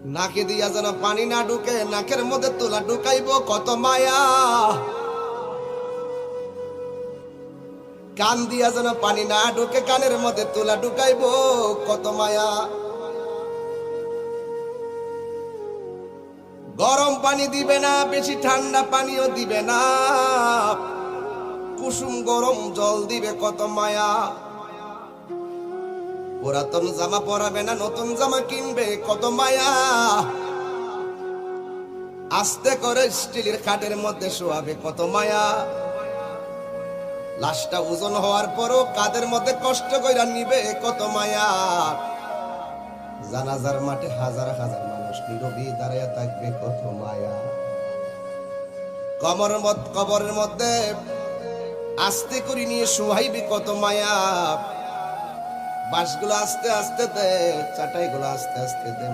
নাকে দিয়া যেন পানি না ঢুকে, নাকের মধ্যে তুলা ঢুকাইব কত মায়া। কান দিয়া যেন পানি না ঢুকে, কানের মধ্যে তুলা ঢুকাইব কত মায়া। গরম পানি দিবে না, বেশি ঠান্ডা পানিও দিবে না, কুসুম গরম জল দিবে কত মায়া। পুরাতন জামা পরাবে না, নতুন জামা কিনবে কত মায়া। আস্তে করে স্টিলের খাটের মধ্যে শোয়াবে কত মায়া। লাশটা ওজন হওয়ার পরও কাদের মধ্যে কষ্ট কইরা নিবে কত মায়া। জানাজার মাঠে হাজার হাজার মানুষ নীরবে দাঁড়াইয়া থাকবে কত মায়া। কবরের মধ্যে আস্তে করে নিয়ে শোয়াইবে কত মায়া। বাঁশগুলো আস্তে আস্তে দে, চাটাইগুলো আস্তে আস্তে দে।